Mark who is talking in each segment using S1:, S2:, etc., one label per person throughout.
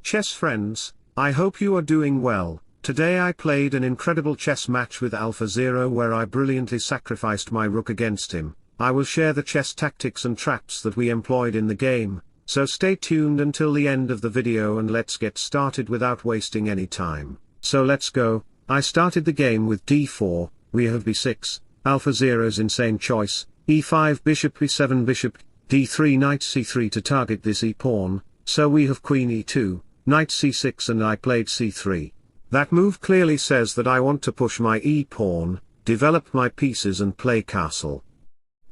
S1: chess friends, I hope you are doing well. Today I played an incredible chess match with AlphaZero where I brilliantly sacrificed my rook against him. I will share the chess tactics and traps that we employed in the game, so stay tuned until the end of the video and let's get started without wasting any time. So let's go. I started the game with d4, we have b6, AlphaZero's insane choice, e5 bishop b7 bishop, d3 knight c3 to target this e-pawn, so we have queen e2, knight c6 and I played c3. That move clearly says that I want to push my e-pawn, develop my pieces and play castle.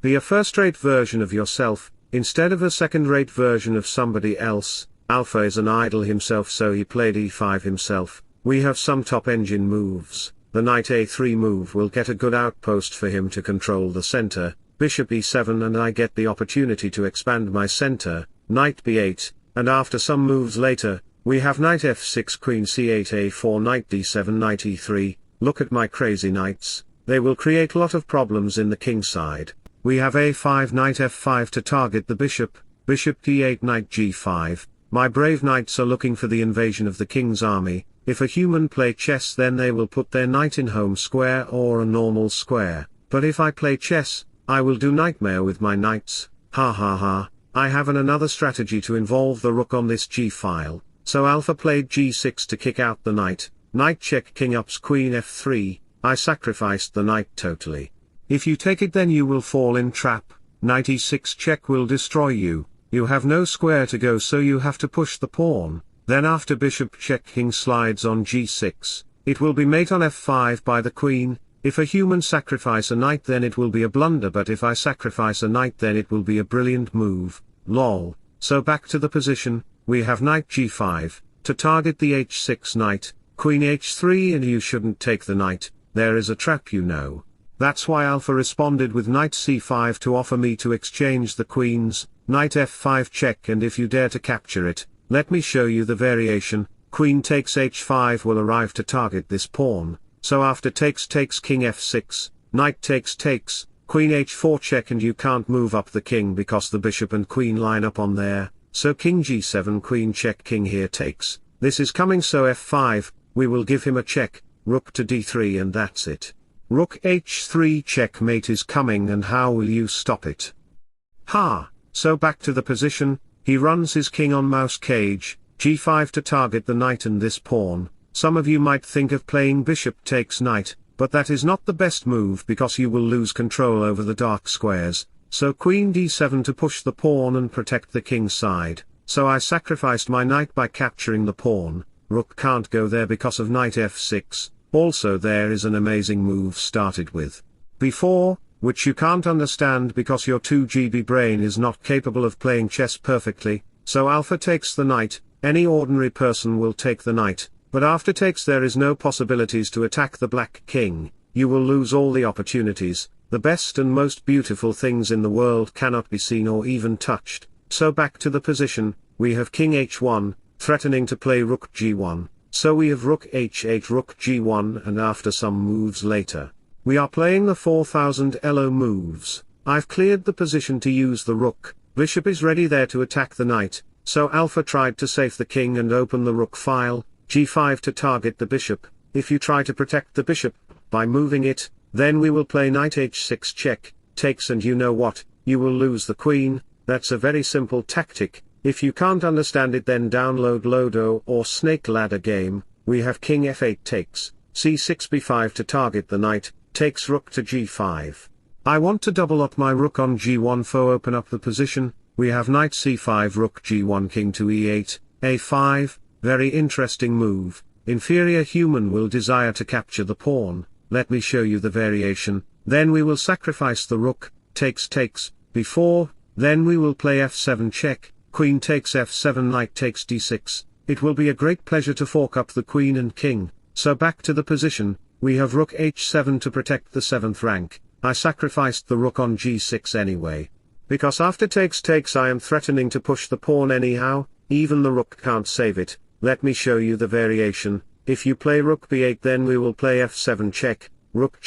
S1: Be a first-rate version of yourself, instead of a second-rate version of somebody else. Alpha is an idol himself, so he played e5 himself. We have some top-engine moves. The knight a3 move will get a good outpost for him to control the center, bishop e7 and I get the opportunity to expand my center, knight b8, and after some moves later, we have knight f6 queen c8 a4 knight d7 knight e3, look at my crazy knights, they will create lot of problems in the king side. We have a5 knight f5 to target the bishop, bishop d8 knight g5, my brave knights are looking for the invasion of the king's army. If a human play chess then they will put their knight in home square or a normal square, but if I play chess, I will do nightmare with my knights, ha ha ha. I have another strategy to involve the rook on this g-file, so Alpha played g6 to kick out the knight, knight check king ups queen f3, I sacrificed the knight totally. If you take it then you will fall in trap, knight e6 check will destroy you, you have no square to go so you have to push the pawn. Then after bishop check king slides on g6, it will be mate on f5 by the queen. If a human sacrifice a knight then it will be a blunder, but if I sacrifice a knight then it will be a brilliant move, lol. So back to the position, we have knight g5, to target the h6 knight, queen h3 and you shouldn't take the knight, there is a trap you know. That's why Alpha responded with knight c5 to offer me to exchange the queens, knight f5 check and if you dare to capture it, let me show you the variation, queen takes h5 will arrive to target this pawn, so after takes king f6, knight takes, queen h4 check and you can't move up the king because the bishop and queen line up on there, so king g7 queen check king here takes, this is coming so f5, we will give him a check, rook to d3 and that's it. Rook h3 checkmate is coming and how will you stop it? Ha, so back to the position. He runs his king on mouse cage, g5 to target the knight and this pawn. Some of you might think of playing bishop takes knight, but that is not the best move because you will lose control over the dark squares, so queen d7 to push the pawn and protect the king's side, so I sacrificed my knight by capturing the pawn, rook can't go there because of knight f6, also there is an amazing move started with b4, which you can't understand because your 2GB brain is not capable of playing chess perfectly, so Alpha takes the knight, any ordinary person will take the knight, but after takes there is no possibilities to attack the black king, you will lose all the opportunities, the best and most beautiful things in the world cannot be seen or even touched, so back to the position, we have king h1, threatening to play rook g1, so we have rook h8 rook g1 and after some moves later. We are playing the 4000 elo moves. I've cleared the position to use the rook, bishop is ready there to attack the knight, so Alpha tried to save the king and open the rook file, g5 to target the bishop. If you try to protect the bishop, by moving it, then we will play knight h6 check, takes and you know what, you will lose the queen, that's a very simple tactic. If you can't understand it then download Ludo or Snake Ladder game. We have king f8 takes, c6 b5 to target the knight, takes rook to g5. I want to double up my rook on g1 for open up the position, we have knight c5 rook g1 king to e8, a5, very interesting move, inferior human will desire to capture the pawn, let me show you the variation, then we will sacrifice the rook, takes b4, then we will play f7 check, queen takes f7 knight takes d6, it will be a great pleasure to fork up the queen and king, so back to the position. We have rook h7 to protect the 7th rank, I sacrificed the rook on g6 anyway. Because after takes I am threatening to push the pawn anyhow, even the rook can't save it, let me show you the variation, if you play rook b8 then we will play f7 check, rook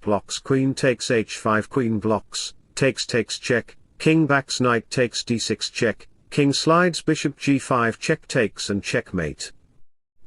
S1: blocks queen takes h5 queen blocks, takes check, king backs knight takes d6 check, King slides bishop g5 check takes and checkmate.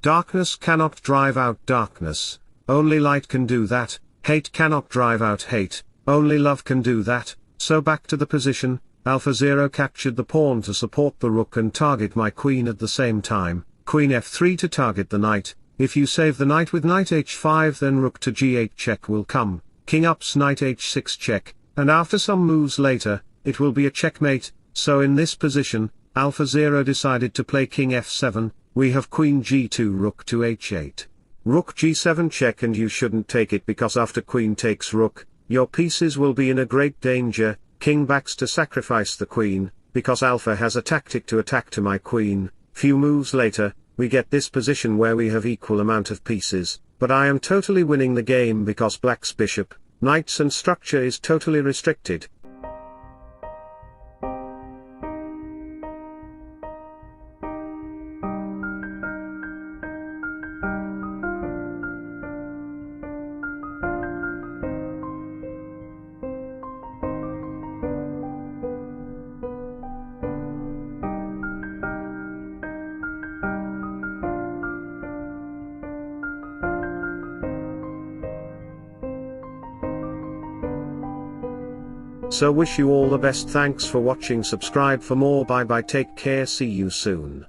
S1: Darkness cannot drive out darkness, only light can do that. Hate cannot drive out hate, only love can do that. So back to the position, AlphaZero captured the pawn to support the rook and target my queen at the same time. Queen f3 to target the knight. If you save the knight with knight h5, then rook to g8 check will come. King ups knight h6 check, and after some moves later, it will be a checkmate. So in this position, AlphaZero decided to play king f7. We have queen g2 rook to h8. Rook g7 check, and you shouldn't take it because after queen takes rook, your pieces will be in a great danger. King backs to sacrifice the queen, because Alpha has a tactic to attack to my queen. Few moves later, we get this position where we have equal amount of pieces, but I am totally winning the game because black's bishop, knights and structure is totally restricted. So wish you all the best. Thanks for watching. Subscribe for more. Bye bye. Take care. See you soon.